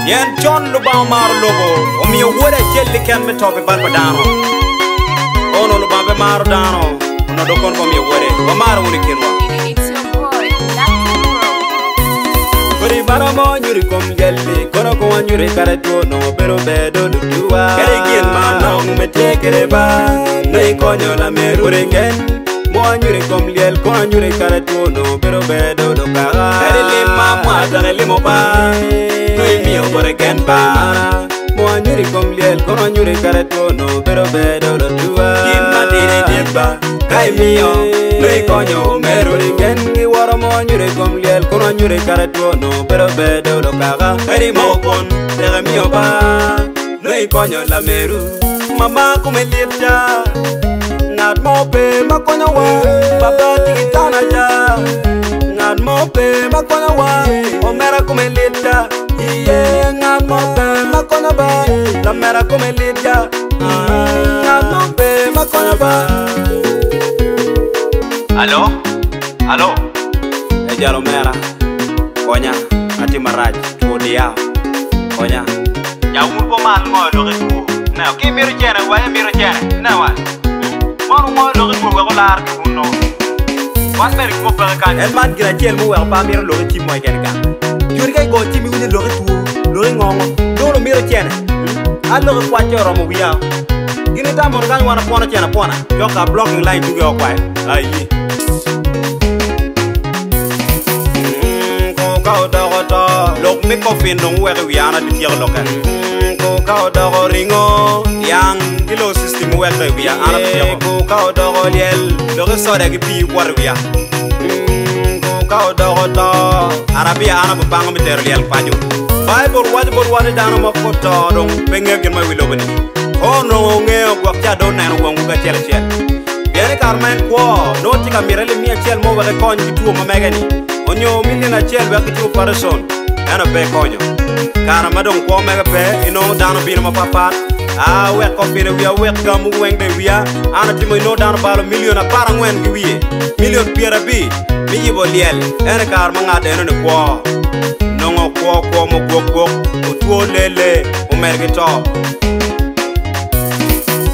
yen chon lu ba mar logo o mi wore jelli ken me tobe ban padano ono lu ba be mar dano no do kon ko mi wore ba mar woni kinwa It's your boy, Latin Bro. Kori bara mo nyuri kom jelli kono ko nyuri karato no pero bedo lutua kare gin ma no me tekere ba nei konyo la me rurengen mo nyuri kom liel ko nyuri karato no pero bedo lo kara kare lima mo tare limo ba noi mio boregen ba mo nyuri kom liel ko nyuri karato no pero bedo lo tua gin ma dire deba kai mio nei konyo me rurengen ni waro mo nyuri kom liel ko nyuri karato no pero bedo lo kara kare mo kon tere mio ba nei konyo la meru mama come lipta Not more pay, Makona way, Papa Tigitana ja. Not more pay, Makona way, Omera come lita. Yeah, not more pay, Makona bay, La Mera come lita. Not more pay, Makona bay. Allo? Allo? Ejalo Mera. Konya, ati maraj, tuodia. Konya. Ya urbo man ngoy lo retu. Na, ki miru jena, waya miru jena. Na wa. Mano mo lo ritmo ko lar ko no. Wan mer ko pa kan. El man gira tiel mo wa pa mir lo ritmo mo gen kan. Juri kay go timi woni lo ritmo. Lo ngongo. Do lo mir tiene. Allo ko kwa choro mo biya. Gini ta mo kan wana pona tiene pona. Yo ka blocking line du go kwa. Ayi. Ko ka do ko to. Lok mi ko fin no wa wi ana di tier lo kan. Ko ka do ko ringo. Yang kilo system weka wia ana pia ko ka do liel do so de bi war wia ko ka do to arabia ana bang mi ter liel paju bible wajibor dano mo ko to dong penge gen ma wilo bani o no nge ko ta do na no wangu ga tel tel yene carmen ko no tika mirele mi tel mo wa ko ni tu mo megani onyo milina tel wa ki person ana be konyo kana madon ko mega be ino dano bi no papa we coffee we are gamu weng de we ana timo no dan balo million para ngwen gi wiye million piera bi mi yibo liel ene kar manga de no ko no ngo ko mo go o tuo lele o mergi to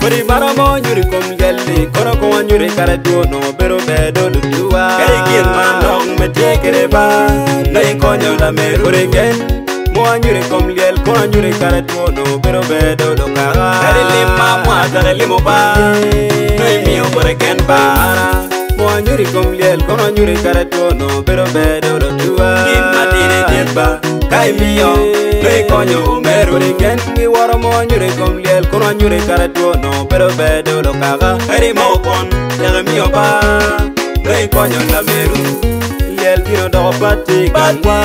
Bari bara mo nyuri kom gelli kono ko nyuri kare do no pero bedo lutua kare gin man no me tekere ba nei konyo la me rurengen Mo anyure kom liel ko anyure karato no pero bedo lo kara kare lima mo tare limo ba noi mio boregen ba mo anyure kom liel ko anyure karato no pero bedo lo tua gin matine deba kai mio nei konyo meru ringen ni waro mo anyure kom liel ko anyure karato no pero bedo lo kara kare mo kon tere mio ba nei konyo la meru liel tino do pati kanwa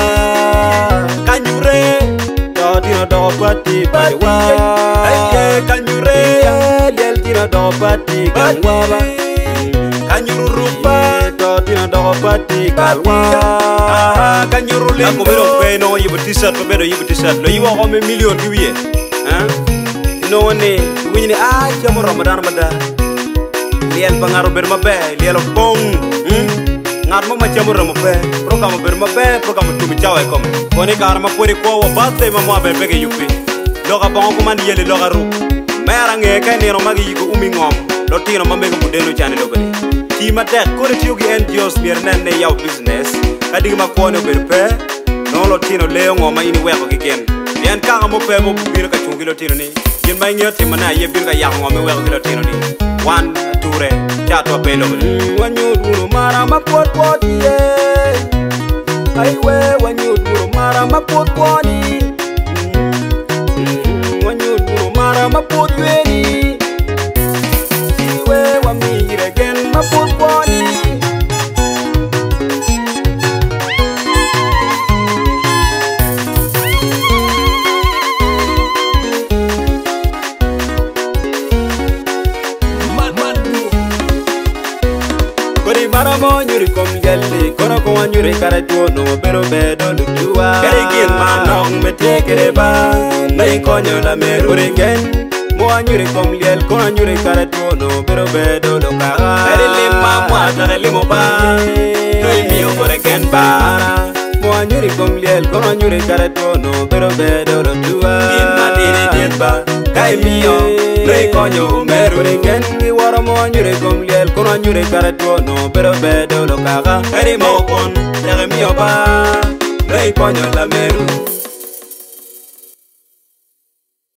Kanyure, tino do pati kanwa. Aye kanyure, liel tino do pati kanwa. Kanyuru rupa, tino do pati kanwa. Kanyuru le. Ako bedo pe no yibu t-shirt, bedo yibu t-shirt. Lo yiwa kome million kiwiye. No one, wini jamu Ramadan mada. Liel pangaru bermabe, liel bong. Ngat mo macam orang mape, program bermape, program tu bicawa ekom. Koni karma puri ko wa batte ma mo be bege yupi. Loga bango ko man yele loga ru. Mera nge ka ni no magi ko umi ngom. Lo tino ma be ko budenu chane logani. Ti mate ko ti yogi NGOs mir nan ne yaw business. Kadi ma ko no berpe. No lo tino leo ngoma ini we ko kiken. Yen ka mo pe mo biro ka chungi lo tino ni. Yen mai ngyo ti mana ye biro ka yang ngome we ko lo tino ni. One ture chato pe logani. Wanyuru mara ma pot ye. Aiwe wanyuru mara ma pot ni. Wanyuru mara ma pot ni. Iwe wa mi regen ma pot ni. Bara mo nyuri kom gelli kono ko nyuri kare do no pero bedo lutua kare gin manong me tekere ba nei konyo la me rurengen mo nyuri kom liel kono nyuri kare do no pero bedo lo kara kare lima mo tare limo ba noi mio boregen ba mo nyuri kom liel kono nyuri kare tuono bero bedo lo tua gin matini dietba kai mio nei konyo umeru ringen gi waro mo nyuri kom liel kono nyuri kare tuono bero bedo lo kaka eri mo kon tere mio ba nei konyo la meru